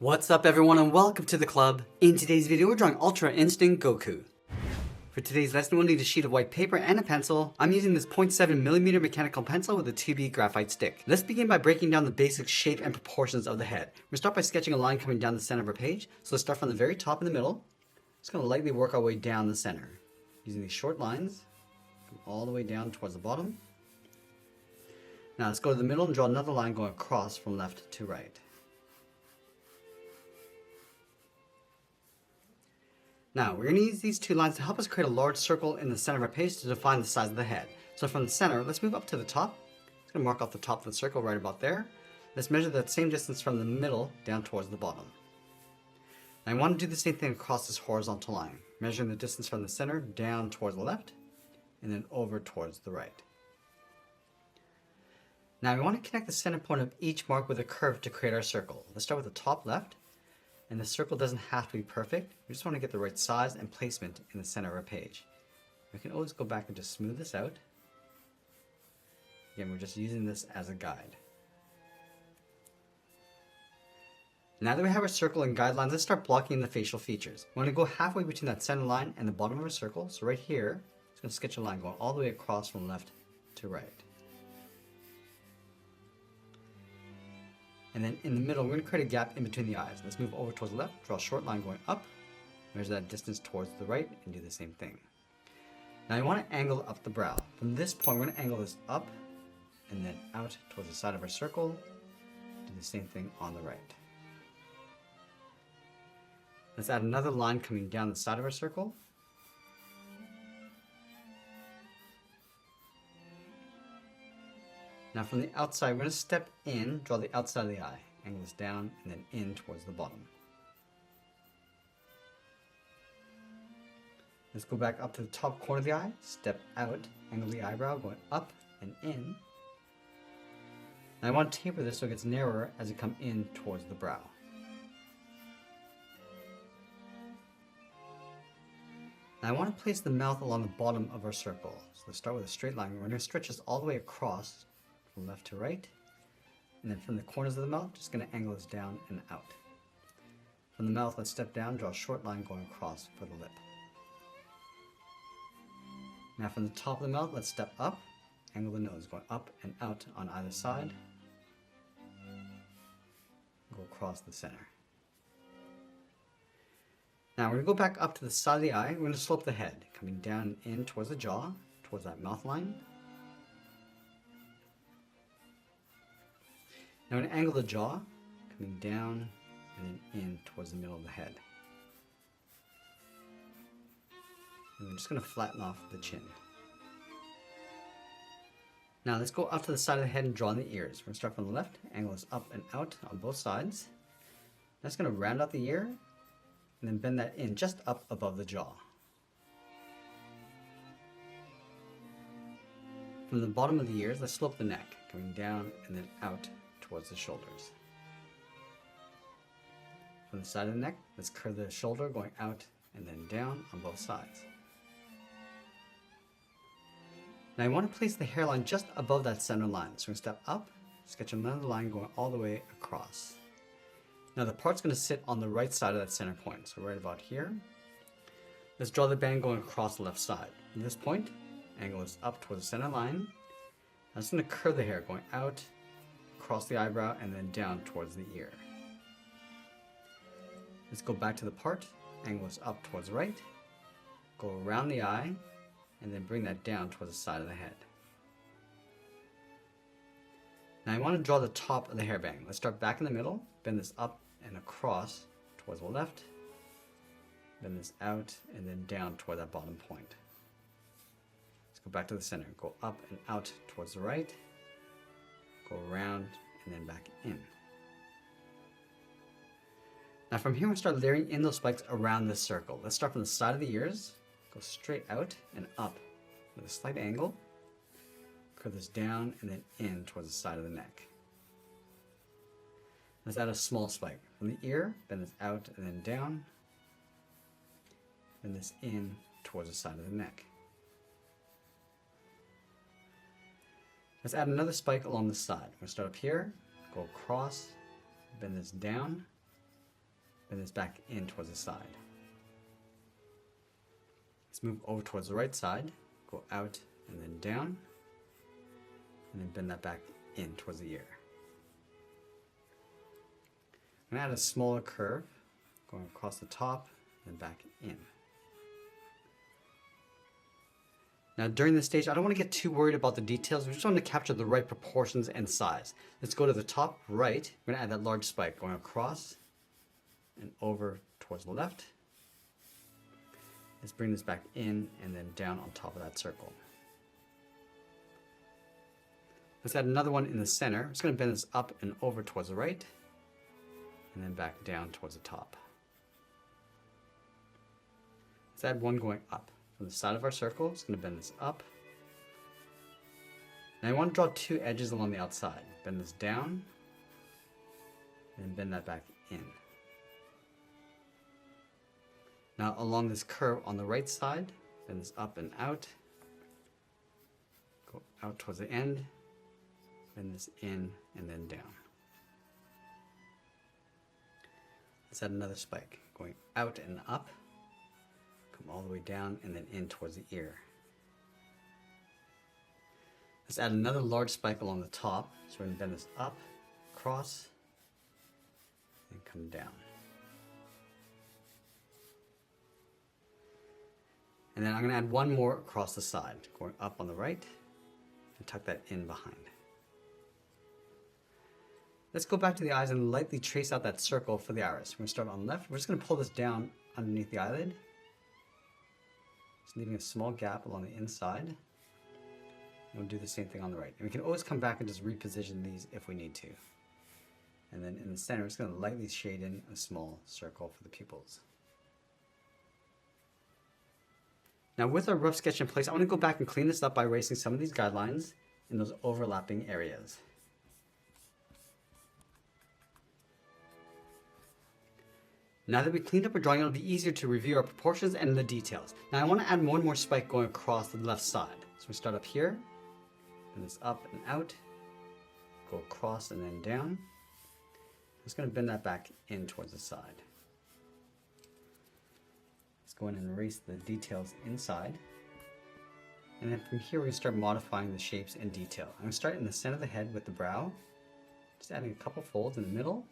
What's up everyone and welcome to the club. In today's video we're drawing Ultra Instinct Goku. For today's lesson we'll need a sheet of white paper and a pencil. I'm using this 0.7mm mechanical pencil with a 2B graphite stick. Let's begin by breaking down the basic shape and proportions of the head. We'll start by sketching a line coming down the center of our page. So let's start from the very top in the middle. Just going to lightly work our way down the center. Using these short lines, come all the way down towards the bottom. Now let's go to the middle and draw another line going across from left to right. Now, we're going to use these two lines to help us create a large circle in the center of our page to define the size of the head. So from the center, let's move up to the top. I'm going to mark off the top of the circle right about there. Let's measure that same distance from the middle down towards the bottom. Now, I want to do the same thing across this horizontal line, measuring the distance from the center down towards the left and then over towards the right. Now, we want to connect the center point of each mark with a curve to create our circle. Let's start with the top left. And the circle doesn't have to be perfect. We just want to get the right size and placement in the center of our page. We can always go back and just smooth this out. Again, we're just using this as a guide. Now that we have our circle and guidelines, let's start blocking in the facial features. We want to go halfway between that center line and the bottom of our circle. So right here, I'm just going to sketch a line going all the way across from left to right. And then in the middle, we're going to create a gap in between the eyes. Let's move over towards the left, draw a short line going up, measure that distance towards the right, and do the same thing. Now you want to angle up the brow. From this point, we're going to angle this up and then out towards the side of our circle. Do the same thing on the right. Let's add another line coming down the side of our circle. Now from the outside, we're going to step in, draw the outside of the eye, angle this down, and then in towards the bottom. Let's go back up to the top corner of the eye, step out, angle the eyebrow, going up and in. Now I want to taper this so it gets narrower as it comes in towards the brow. Now I want to place the mouth along the bottom of our circle. So let's start with a straight line. We're going to stretch this all the way across from left to right, and then from the corners of the mouth, just going to angle this down and out. From the mouth, let's step down, draw a short line going across for the lip. Now from the top of the mouth, let's step up, angle the nose going up and out on either side, go across the center. Now we're going to go back up to the side of the eye. We're going to slope the head, coming down in towards the jaw, towards that mouth line. Now we're going to angle the jaw, coming down and then in towards the middle of the head. And we're just going to flatten off the chin. Now let's go up to the side of the head and draw in the ears. We're going to start from the left, angle this up and out on both sides. That's going to round out the ear and then bend that in just up above the jaw. From the bottom of the ears, let's slope the neck, coming down and then out towards the shoulders. From the side of the neck, let's curve the shoulder going out and then down on both sides. Now I want to place the hairline just above that center line. So we're going to step up, sketch another line going all the way across. Now the part's going to sit on the right side of that center point, so right about here. Let's draw the band going across the left side. From this point, angle this up towards the center line. I'm just going to curve the hair going out, across the eyebrow, and then down towards the ear. Let's go back to the part, angle this up towards the right, go around the eye, and then bring that down towards the side of the head. Now I want to draw the top of the hairband. Let's start back in the middle, bend this up and across towards the left, bend this out, and then down toward that bottom point. Let's go back to the center, go up and out towards the right, go around and then back in. Now from here we'll start layering in those spikes around this circle. Let's start from the side of the ears, go straight out and up with a slight angle, curve this down and then in towards the side of the neck. Let's add a small spike. From the ear, bend this out and then down, bend this in towards the side of the neck. Let's add another spike along the side. We're going to start up here, go across, bend this down, bend this back in towards the side. Let's move over towards the right side, go out and then down, and then bend that back in towards the ear. I'm going to add a smaller curve, going across the top, and back in. Now during this stage, I don't want to get too worried about the details. We just want to capture the right proportions and size. Let's go to the top right. We're going to add that large spike going across and over towards the left. Let's bring this back in and then down on top of that circle. Let's add another one in the center. I'm just going to bend this up and over towards the right and then back down towards the top. Let's add one going up. From the side of our circle, it's going to bend this up. And I want to draw two edges along the outside. Bend this down, and bend that back in. Now along this curve on the right side, bend this up and out. Go out towards the end, bend this in, and then down. Let's add another spike, going out and up. Come all the way down and then in towards the ear. Let's add another large spike along the top. So we're going to bend this up, across, and come down. And then I'm going to add one more across the side, going up on the right, and tuck that in behind. Let's go back to the eyes and lightly trace out that circle for the iris. We're going to start on the left. We're just going to pull this down underneath the eyelid. Just leaving a small gap along the inside. And we'll do the same thing on the right. And we can always come back and just reposition these if we need to. And then in the center, we're just going to lightly shade in a small circle for the pupils. Now with our rough sketch in place, I want to go back and clean this up by erasing some of these guidelines in those overlapping areas. Now that we cleaned up our drawing, it'll be easier to review our proportions and the details. Now I want to add one more spike going across the left side. So we start up here, and this up and out, go across and then down. I'm just going to bend that back in towards the side. Let's go in and erase the details inside. And then from here we're going to start modifying the shapes and detail. I'm going to start in the center of the head with the brow, just adding a couple folds in the middle.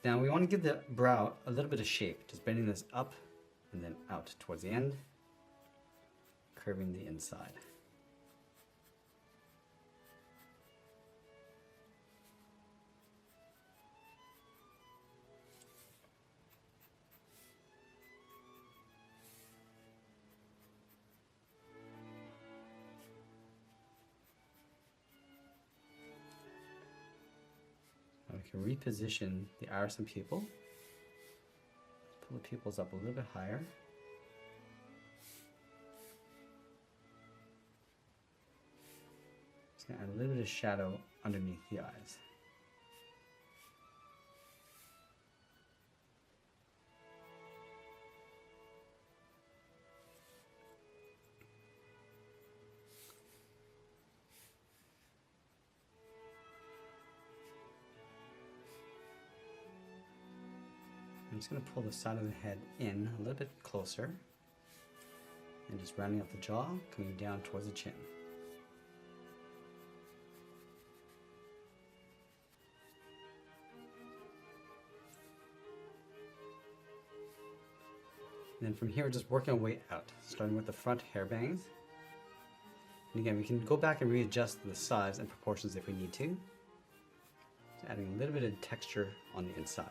Now we want to give the brow a little bit of shape, just bending this up and then out towards the end, curving the inside. We can reposition the iris and pupil. Pull the pupils up a little bit higher. Just going to add a little bit of shadow underneath the eyes. I'm just going to pull the side of the head in a little bit closer and just rounding up the jaw, coming down towards the chin. And then from here, we're just working our way out, starting with the front hair bangs. And again, we can go back and readjust the size and proportions if we need to. Just adding a little bit of texture on the inside.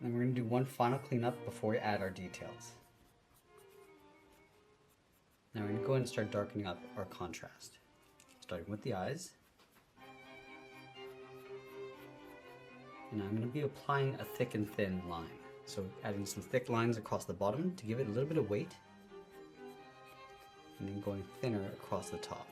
And we're going to do one final cleanup before we add our details. Now we're going to go ahead and start darkening up our contrast, starting with the eyes. And I'm going to be applying a thick and thin line. So adding some thick lines across the bottom to give it a little bit of weight, and then going thinner across the top.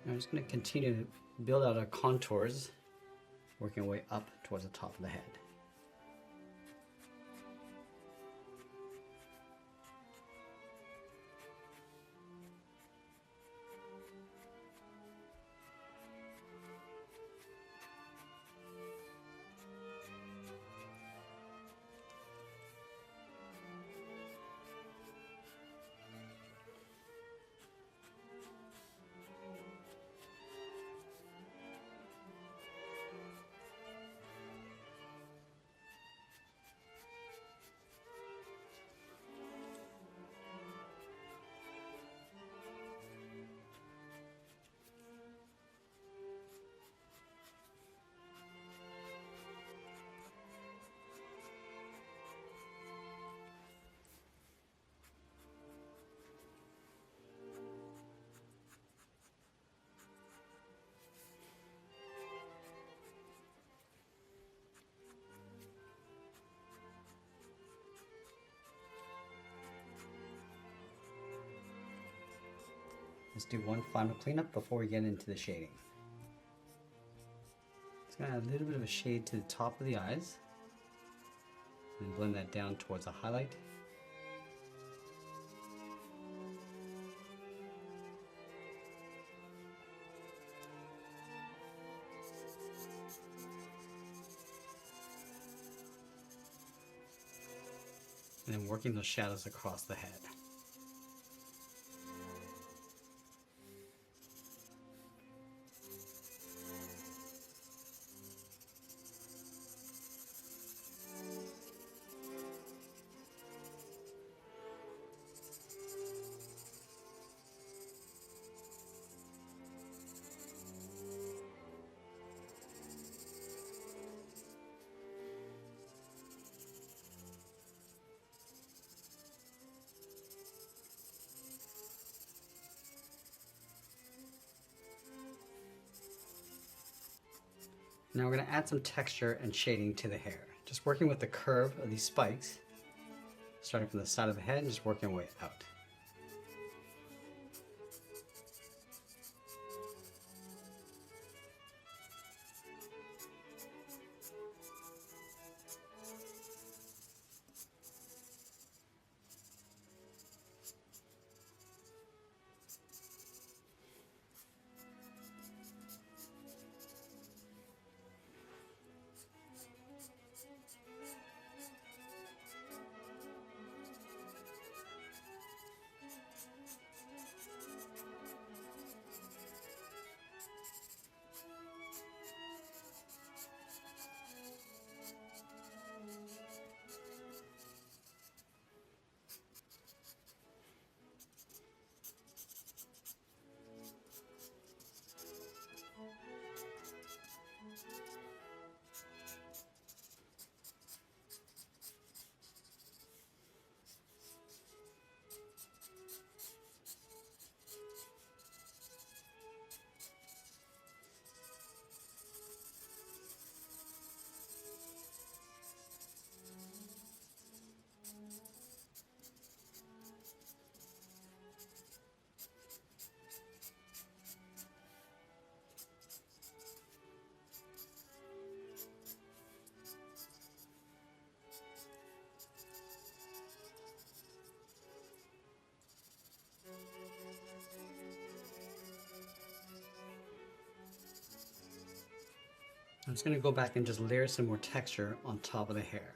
I'm just going to continue to build out our contours, working our way up towards the top of the head. Let's do one final cleanup before we get into the shading. It's going to add a little bit of a shade to the top of the eyes, and blend that down towards the highlight. and then working those shadows across the head. Now we're going to add some texture and shading to the hair. Just working with the curve of these spikes, starting from the side of the head and just working our way out. I'm just going to go back and just layer some more texture on top of the hair.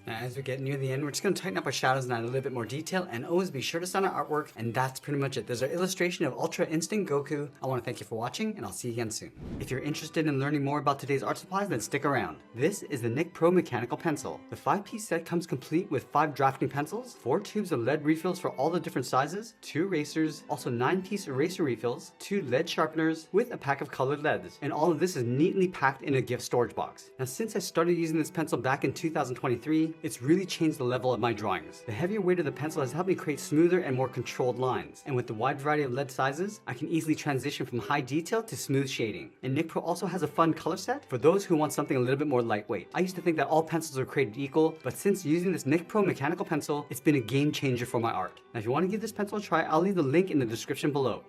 Now, as we get near the end, we're just going to tighten up our shadows and add a little bit more detail, and always be sure to sign our artwork, and that's pretty much it. There's our illustration of Ultra Instinct Goku. I want to thank you for watching, and I'll see you again soon. If you're interested in learning more about today's art supplies, then stick around. This is the NicPro Mechanical Pencil. The 5-piece set comes complete with 5 drafting pencils, 4 tubes of lead refills for all the different sizes, 2 erasers, also 9-piece eraser refills, 2 lead sharpeners, with a pack of colored leads. And all of this is neatly packed in a gift storage box. Now, since I started using this pencil back in 2023, it's really changed the level of my drawings. The heavier weight of the pencil has helped me create smoother and more controlled lines. And with the wide variety of lead sizes, I can easily transition from high detail to smooth shading. And NicPro also has a fun color set for those who want something a little bit more lightweight. I used to think that all pencils are created equal, but since using this NicPro Mechanical Pencil, it's been a game changer for my art. Now if you want to give this pencil a try, I'll leave the link in the description below.